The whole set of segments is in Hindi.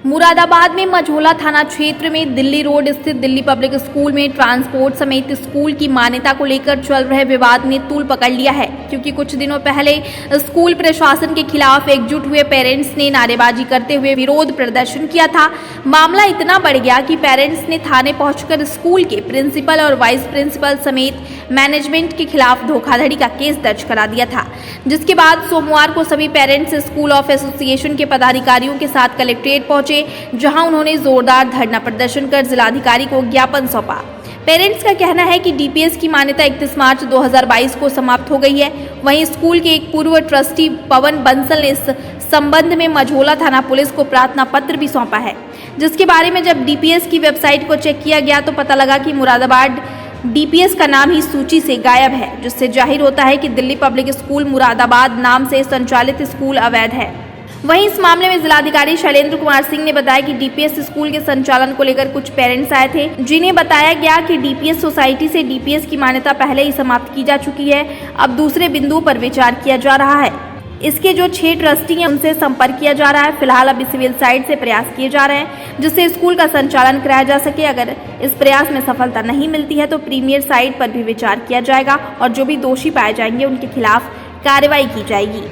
मुरादाबाद में मझोला थाना क्षेत्र में दिल्ली रोड स्थित दिल्ली पब्लिक स्कूल में ट्रांसपोर्ट समेत स्कूल की मान्यता को लेकर चल रहे विवाद ने तूल पकड़ लिया है, क्योंकि कुछ दिनों पहले स्कूल प्रशासन के खिलाफ एकजुट हुए पेरेंट्स ने नारेबाजी करते हुए विरोध प्रदर्शन किया था। मामला इतना बढ़ गया कि पेरेंट्स ने थाने पहुंचकर स्कूल के प्रिंसिपल और वाइस प्रिंसिपल समेत मैनेजमेंट के खिलाफ धोखाधड़ी का केस दर्ज करा दिया था, जिसके बाद सोमवार को सभी पेरेंट्स स्कूल ऑफ एसोसिएशन के पदाधिकारियों के साथ कलेक्ट्रेट पहुंचे, जहां उन्होंने जोरदार धरना प्रदर्शन कर जिलाधिकारी को ज्ञापन सौंपा। पेरेंट्स का कहना है कि डीपीएस की मान्यता 31 मार्च 2022 को समाप्त हो गई है। वहीं स्कूल के एक पूर्व ट्रस्टी पवन बंसल ने इस संबंध में मझोला थाना पुलिस को प्रार्थना पत्र भी सौंपा है, जिसके बारे में जब डीपीएस की वेबसाइट को चेक किया गया तो पता लगा कि मुरादाबाद डीपीएस का नाम ही सूची से गायब है, जिससे जाहिर होता है कि दिल्ली पब्लिक स्कूल मुरादाबाद नाम से संचालित स्कूल अवैध है। वहीं इस मामले में जिलाधिकारी शैलेंद्र कुमार सिंह ने बताया कि डीपीएस स्कूल के संचालन को लेकर कुछ पेरेंट्स आए थे, जिन्हें बताया गया कि डीपीएस सोसाइटी से डीपीएस की मान्यता पहले ही समाप्त की जा चुकी है, अब दूसरे बिंदु पर विचार किया जा रहा है। इसके जो 6 ट्रस्टी हैं उनसे संपर्क किया जा रहा है। फिलहाल अभी सिविल साइड से प्रयास किए जा रहे हैं, जिससे स्कूल का संचालन कराया जा सके। अगर इस प्रयास में सफलता नहीं मिलती है तो प्रीमियर साइड पर भी विचार किया जाएगा और जो भी दोषी पाए जाएंगे उनके खिलाफ कार्रवाई की जाएगी।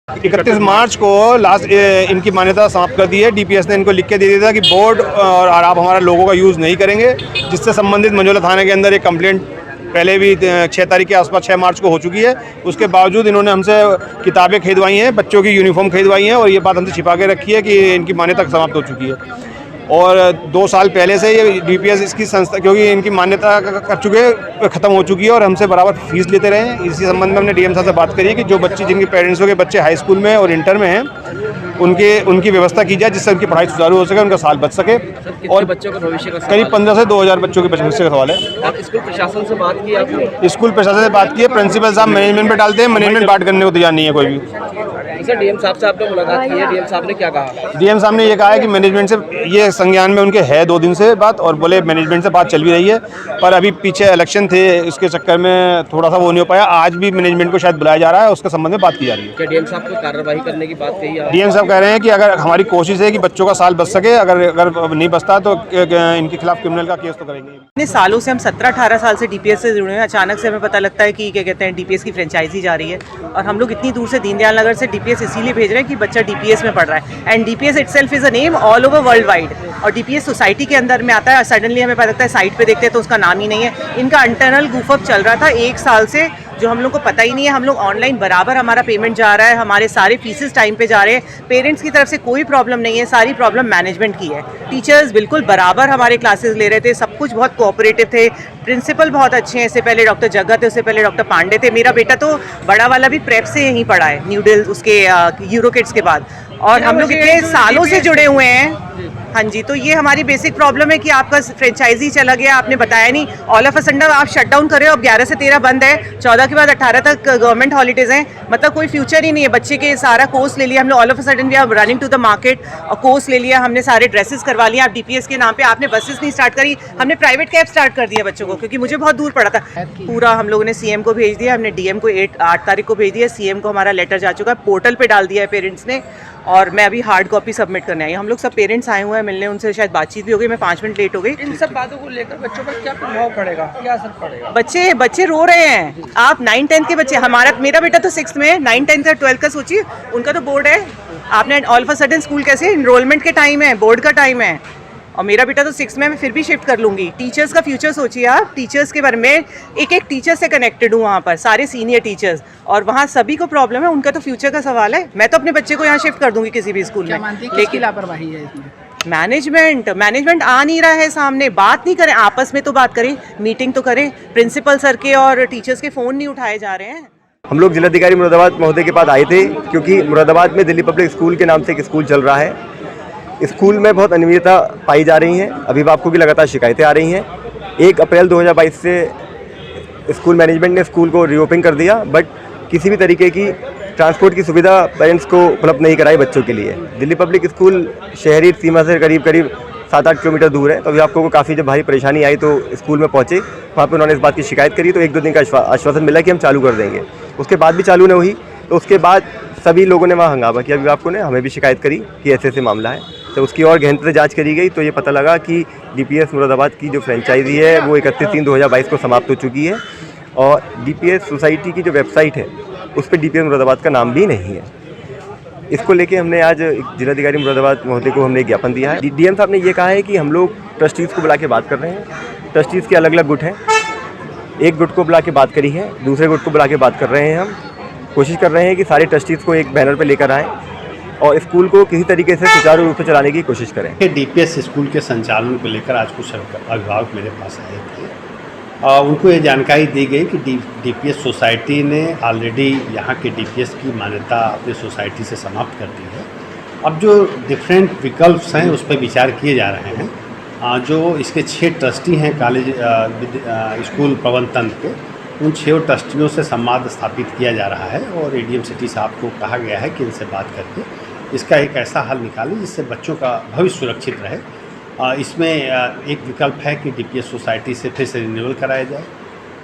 31 मार्च को लास्ट इनकी मान्यता समाप्त कर दी है। डीपीएस ने इनको लिख के दे दिया था कि बोर्ड और आप हमारा लोगों का यूज़ नहीं करेंगे, जिससे संबंधित मझोला थाने के अंदर एक कंप्लेंट पहले भी 6 तारीख के आसपास 6 मार्च को हो चुकी है। उसके बावजूद इन्होंने हमसे किताबें खरीदवाई हैं, बच्चों की यूनिफॉर्म खरीदवाई हैं और ये बात हमसे छिपा के रखी है कि इनकी मान्यता समाप्त हो चुकी है। और 2 साल पहले से ये डीपीएस इसकी संस्था, क्योंकि इनकी मान्यता कर चुके ख़त्म हो चुकी है और हमसे बराबर फीस लेते रहे हैं। इसी संबंध में हमने डीएम साहब से बात करी है कि जो बच्चे जिनके पेरेंट्सों के बच्चे हाई स्कूल में और इंटर में हैं उनकी व्यवस्था की जाए, जिससे उनकी पढ़ाई सुचारू हो सके, उनका साल बच सके। और बच्चों का भविष्य का करीब 15 से 2000 बच्चों के भविष्य का सवाल है। और स्कूल प्रशासन से बात की आपने? स्कूल प्रशासन से बात की है। प्रिंसिपल साहब मैनेजमेंट पे डालते हैं, मैनेजमेंट बात करने को तैयार नहीं है कोई भी। सर, डीएम साहब से आपने मुलाकात की है, डीएम साहब ने क्या कहा? डीएम साहब ने ये कहा है कि मैनेजमेंट से ये संज्ञान में उनके है 2 दिन से बात, और बोले मैनेजमेंट से बात चल भी रही है, पर अभी पीछे इलेक्शन थे, उसके चक्कर में थोड़ा सा वो नहीं हो पाया। आज भी मैनेजमेंट को शायद बुलाया जा रहा है, उसके संबंध में बात की जा रही है। क्या डीएम साहब को कार्रवाई करने की बात कही है? डीएम साहब कह रहे हैं कि अगर हमारी कोशिश है कि बच्चों का साल बच सके, अगर नहीं बचता तो इनके खिलाफ क्रिमिनल का केस तो करेंगे। इतने सालों से हम 17-18 साल से डीपीएस से जुड़े हैं। अचानक से हमें पता लगता है कि क्या कहते हैं डीपीएस की फ्रेंचाइजी जा रही है, और हम लोग इतनी दूर से दीनदयाल नगर से डीपीएस इसीलिए भेज रहे हैं कि बच्चा डीपीएस में पढ़ रहा है। And DPS itself is a name all over world wide, और डीपीएस सोसाइटी के अंदर में आता है। सडनली हमें पता लगता है साइट पे देखते हैं तो उसका नाम ही नहीं है। इनका इंटरनल गूफअप चल रहा था 1 साल से, जो हम लोग को पता ही नहीं है। हम लोग ऑनलाइन बराबर हमारा पेमेंट जा रहा है, हमारे सारे फीसेस टाइम पे जा रहे हैं। पेरेंट्स की तरफ से कोई प्रॉब्लम नहीं है, सारी प्रॉब्लम मैनेजमेंट की है। टीचर्स बिल्कुल बराबर हमारे क्लासेस ले रहे थे, सब कुछ बहुत कोऑपरेटिव थे। प्रिंसिपल बहुत अच्छे हैं। इससे पहले डॉक्टर जगत थे, उससे पहले डॉक्टर पांडे थे। मेरा बेटा तो बड़ा वाला भी प्रेप से यहीं पढ़ा है, न्यूडिल उसके यूरोकिड्स के बाद। और हम लोग इतने सालों से जुड़े हुए हैं। हाँ जी, तो ये हमारी बेसिक प्रॉब्लम है कि आपका फ्रेंचाइजी चला गया, आपने बताया नहीं। ऑल ऑफ अ सडन आप शट डाउन कर रहे हो। अब 11 से 13 बंद है, 14 के बाद 18 तक गवर्नमेंट हॉलीडेज हैं। मतलब कोई फ्यूचर ही नहीं है। बच्चे के सारा कोर्स ले लिया हमने, all of a sudden we are running to the market, और कोर्स ले लिया हमने, सारे ड्रेसेस करवा लिया। आप डीपीएस के नाम पे आपने बसेस नहीं स्टार्ट करी, हमने प्राइवेट कैब स्टार्ट कर दिया बच्चों को, क्योंकि मुझे बहुत दूर पड़ा था। पूरा हम लोगों ने सीएम को भेज दिया, हमने डीएम को 8 तारीख को भेज दिया, सीएम को हमारा लेटर जा चुका है, पोर्टल पे डाल दिया है पेरेंट्स ने, और मैं अभी हार्ड कॉपी सबमिट करने आई। हम लोग सब पेरेंट्स आए हुए हैं मिलने, उनसे शायद बातचीत भी हो गई। मैं 5 मिनट लेट हो गई। इन सब बातों को लेकर बच्चों पर क्या प्रभाव पड़ेगा, क्या असर पड़ेगा? बच्चे रो रहे हैं। आप 9-10 के बच्चे, मेरा बेटा तो 6th में है, 9-10 और 12 का सोचिए, उनका तो बोर्ड है। आपने all of a sudden school कैसे, इनरोलमेंट के टाइम है, बोर्ड का टाइम है, और मेरा बेटा तो 6th में, मैं फिर भी शिफ्ट कर लूँगी। टीचर्स का फ्यूचर सोचिए आप। टीचर्स के बारे में एक टीचर से कनेक्टेड हूँ वहाँ पर, सारे सीनियर टीचर्स, और वहाँ सभी को प्रॉब्लम है। उनका तो फ्यूचर का सवाल है। मैं तो अपने बच्चे को यहाँ शिफ्ट कर दूँगी किसी भी स्कूल में, लेकिन लापरवाही है इसमें। मैनेजमेंट आ नहीं रहा है सामने। बात नहीं करें, आपस में तो बात करें, मीटिंग तो करें। प्रिंसिपल सर के और टीचर्स के फ़ोन नहीं उठाए जा रहे हैं। हम लोग जिलाधिकारी मुरादाबाद महोदय के पास आए थे, क्योंकि मुरादाबाद में दिल्ली पब्लिक स्कूल के नाम से एक स्कूल चल रहा है। स्कूल में बहुत अनियमितता पाई जा रही है, अभिभावकों की लगातार शिकायतें आ रही हैं। 1 अप्रैल 2022 से स्कूल मैनेजमेंट ने स्कूल को रीओपन कर दिया, बट किसी भी तरीके की ट्रांसपोर्ट की सुविधा पेरेंट्स को उपलब्ध नहीं कराई बच्चों के लिए। दिल्ली पब्लिक स्कूल शहरी सीमा से करीब 7-8 किलोमीटर दूर है, तो अभिभावकों को काफ़ी जब भारी परेशानी आई तो स्कूल में पहुँचे। वहाँ पर उन्होंने इस बात की शिकायत करी, तो 1-2 दिन का आश्वासन मिला कि हम चालू कर देंगे। उसके बाद भी चालू नहीं हुई, तो उसके बाद सभी लोगों ने वहाँ हंगामा किया, अभिभावकों ने हमें भी शिकायत करी कि ऐसे ऐसे मामला है। तो उसकी और गहनता से जांच करी गई तो ये पता लगा कि डीपीएस मुरादाबाद की जो फ्रेंचाइजी है वो 31/3/2022 को समाप्त हो चुकी है और डीपीएस सोसाइटी की जो वेबसाइट है उस पर डीपीएस मुरादाबाद का नाम भी नहीं है। इसको लेके हमने आज जिलाधिकारी मुरादाबाद महोदय को हमने ज्ञापन दिया है। डीएम साहब ने ये कहा है कि हम लोग ट्रस्टीज़ को बुला के बात कर रहे हैं। ट्रस्टीज़ के अलग अलग गुट हैं, एक गुट को बुला के बात करी है, दूसरे गुट को बुला के बात कर रहे हैं। हम कोशिश कर रहे हैं कि सारे ट्रस्टीज़ को एक बैनर पर लेकर आएँ और स्कूल को किसी तरीके से सुचारू रूप से चलाने की कोशिश करें। डीपीएस स्कूल के संचालन को लेकर आज कुछ अभिभावक मेरे पास आए थे और उनको ये जानकारी दी गई कि डीपीएस सोसाइटी ने ऑलरेडी यहाँ के डीपीएस की मान्यता अपनी सोसाइटी से समाप्त कर दी है। अब जो डिफरेंट विकल्प हैं उस पर विचार किए जा रहे हैं। जो इसके 6 ट्रस्टी हैं कॉलेज स्कूल प्रबंध तंत्र के, उन 6 ट्रस्टियों से संवाद स्थापित किया जा रहा है और एडीएम सिटी साहब को कहा गया है कि इनसे बात करके इसका एक ऐसा हल निकालें जिससे बच्चों का भविष्य सुरक्षित रहे। इसमें एक विकल्प है कि डीपीएस सोसाइटी से फिर से रिन्यूअल कराया जाए,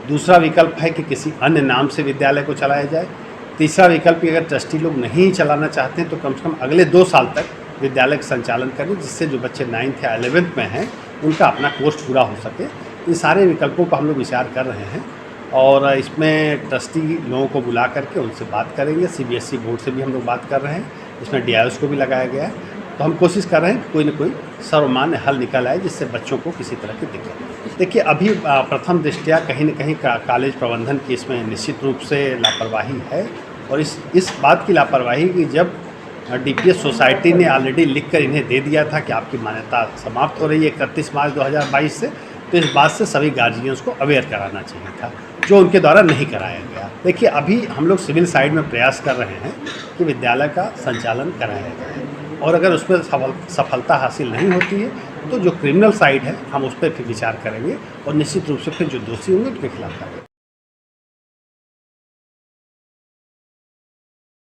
दूसरा विकल्प है कि किसी अन्य नाम से विद्यालय को चलाया जाए, तीसरा विकल्प कि अगर ट्रस्टी लोग नहीं चलाना चाहते हैं तो कम से कम अगले 2 साल तक विद्यालय का संचालन करें, जिससे जो बच्चे 9th या 11th में हैं उनका अपना कोर्स पूरा हो सके। इन सारे विकल्पों पर हम लोग विचार कर रहे हैं और इसमें ट्रस्टी लोगों को बुला करके उनसे बात करेंगे। सीबीएसई बोर्ड से भी हम लोग बात कर रहे हैं, इसमें डीआईओस को भी लगाया गया है। तो हम कोशिश कर रहे हैं कि कोई न कोई सर्वमान्य हल निकल आए जिससे बच्चों को किसी तरह की दिक्कत नहीं। देखिए, अभी प्रथम दृष्टया कहीं न कहीं कॉलेज प्रबंधन की इसमें निश्चित रूप से लापरवाही है और इस बात की लापरवाही कि जब डीपीएस सोसाइटी ने ऑलरेडी लिखकर इन्हें दे दिया था कि आपकी मान्यता समाप्त हो रही है 31 मार्च 2022 से, तो इस बात से सभी गार्जियंस को अवेयर कराना चाहिए था, जो उनके द्वारा नहीं कराया गया। देखिए, अभी हम लोग सिविल साइड में प्रयास कर रहे हैं कि विद्यालय का संचालन कराया जाए और अगर उस पर सफलता हासिल नहीं होती है तो जो क्रिमिनल साइड है हम उस पर फिर विचार करेंगे और निश्चित रूप से फिर जो दोषी होंगे उनके खिलाफ करेंगे।